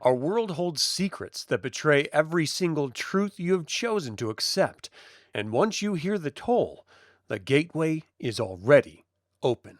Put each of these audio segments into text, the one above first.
Our world holds secrets that betray every single truth you have chosen to accept, and once you hear the toll, the gateway is already open.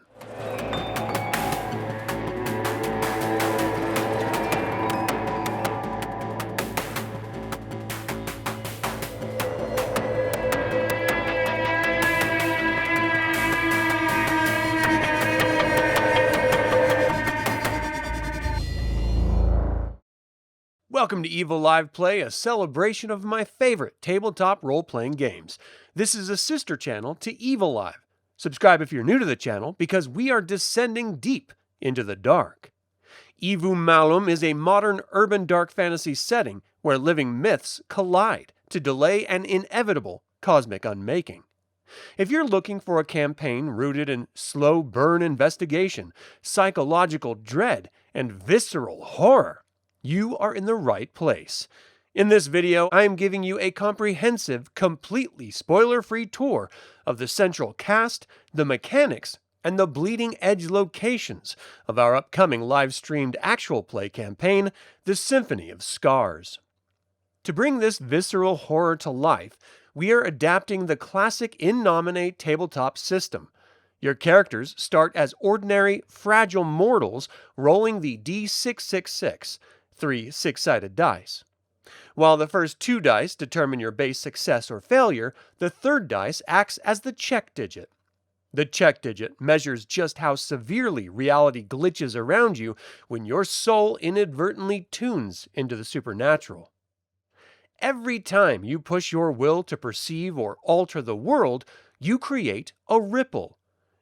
Welcome to Eviliv3 Play, a celebration of my favorite tabletop role-playing games. This is a sister channel to Eviliv. Subscribe if you're new to the channel, because we are descending deep into the dark. Ævum Malum is a modern urban dark fantasy setting where living myths collide to delay an inevitable cosmic unmaking. If you're looking for a campaign rooted in slow burn investigation, psychological dread, and visceral horror, you are in the right place. In this video, I am giving you a comprehensive, completely spoiler-free tour of the central cast, the mechanics, and the bleeding edge locations of our upcoming live-streamed actual play campaign, the Symphony of Scars. To bring this visceral horror to life, we are adapting the classic In Nomine tabletop system. Your characters start as ordinary, fragile mortals rolling the D666, 3 six-sided dice. While the first 2 dice determine your base success or failure, the third dice acts as the check digit. The check digit measures just how severely reality glitches around you when your soul inadvertently tunes into the supernatural. Every time you push your will to perceive or alter the world, you create a ripple.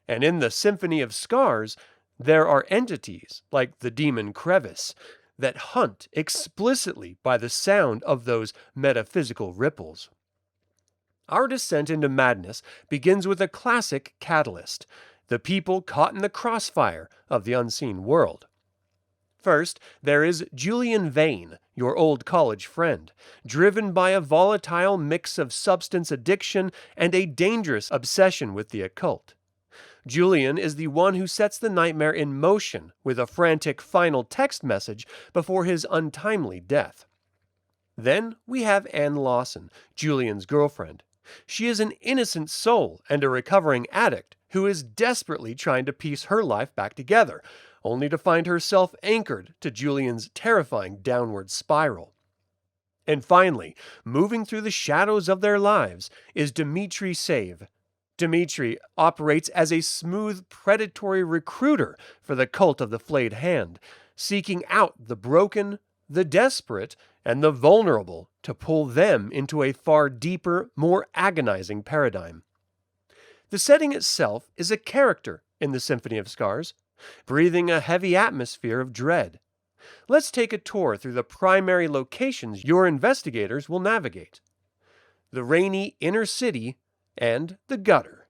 And in the Symphony of Scars, there are entities like the demon Crevice that hunt explicitly by the sound of those metaphysical ripples. Our descent into madness begins with a classic catalyst: the people caught in the crossfire of the unseen world. First, there is Julian Vane, your old college friend, driven by a volatile mix of substance addiction and a dangerous obsession with the occult. Julian is the one who sets the nightmare in motion with a frantic final text message before his untimely death. Then we have Anne Lawson, Julian's girlfriend. She is an innocent soul and a recovering addict who is desperately trying to piece her life back together, only to find herself anchored to Julian's terrifying downward spiral. And finally, moving through the shadows of their lives, is Dimitri Save. Dimitri operates as a smooth, predatory recruiter for the cult of the flayed hand, seeking out the broken, the desperate, and the vulnerable to pull them into a far deeper, more agonizing paradigm. The setting itself is a character in the Symphony of Scars, breathing a heavy atmosphere of dread. Let's take a tour through the primary locations your investigators will navigate: the rainy inner city and the gutter.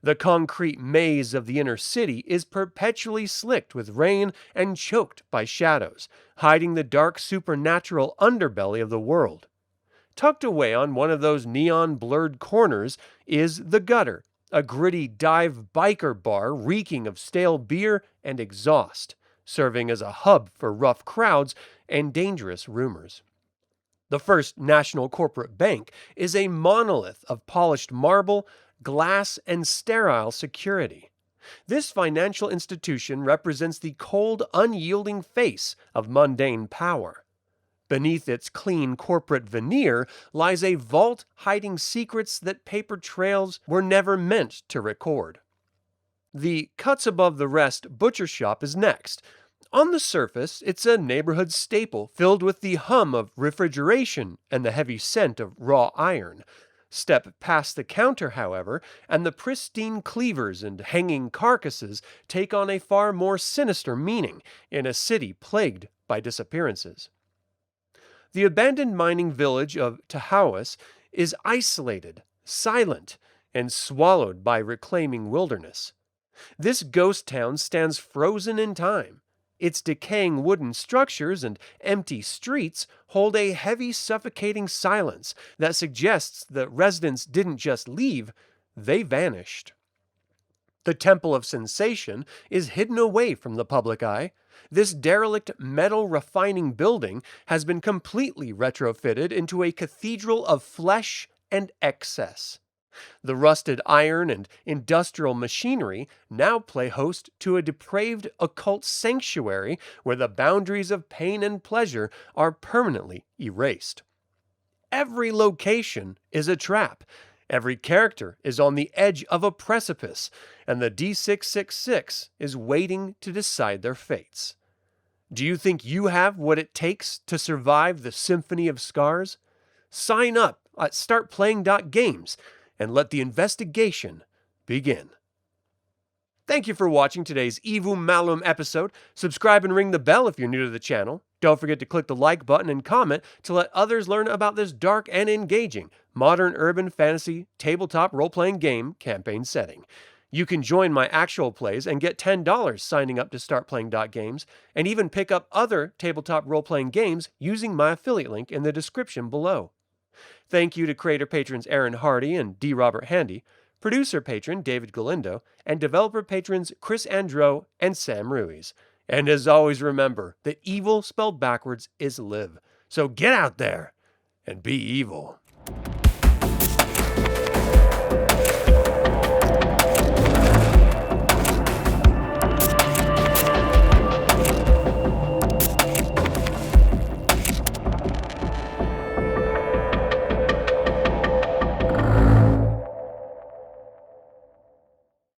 The concrete maze of the inner city is perpetually slicked with rain and choked by shadows, hiding the dark supernatural underbelly of the world. Tucked away on one of those neon-blurred corners is the gutter, a gritty dive biker bar reeking of stale beer and exhaust, serving as a hub for rough crowds and dangerous rumors. The First National Corporate Bank is a monolith of polished marble, glass, and sterile security. This financial institution represents the cold, unyielding face of mundane power. Beneath its clean corporate veneer lies a vault hiding secrets that paper trails were never meant to record. The cuts above the rest butcher shop is next. On the surface, it's a neighborhood staple filled with the hum of refrigeration and the heavy scent of raw iron. Step past the counter, however, and the pristine cleavers and hanging carcasses take on a far more sinister meaning in a city plagued by disappearances. The abandoned mining village of Tahawas is isolated, silent, and swallowed by reclaiming wilderness. This ghost town stands frozen in time. Its decaying wooden structures and empty streets hold a heavy, suffocating silence that suggests that residents didn't just leave, they vanished. The Temple of Sensation is hidden away from the public eye. This derelict metal refining building has been completely retrofitted into a cathedral of flesh and excess. The rusted iron and industrial machinery now play host to a depraved occult sanctuary where the boundaries of pain and pleasure are permanently erased. Every location is a trap. Every character is on the edge of a precipice, and the D666 is waiting to decide their fates. Do you think you have what it takes to survive the Symphony of Scars? Sign up at startplaying.games and let the investigation begin. Thank you for watching today's Ævum Malum episode. Subscribe and ring the bell if you're new to the channel. Don't forget to click the like button and comment to let others learn about this dark and engaging modern urban fantasy tabletop role-playing game campaign setting. You can join my actual plays and get $10 signing up to startplaying.games, and even pick up other tabletop role-playing games using my affiliate link in the description below. Thank you to creator patrons Aaron Hardy and D. Robert Handy, producer patron David Galindo, and developer patrons Chris Androu and Sam Ruiz. And as always, remember that evil spelled backwards is live. So get out there and be evil.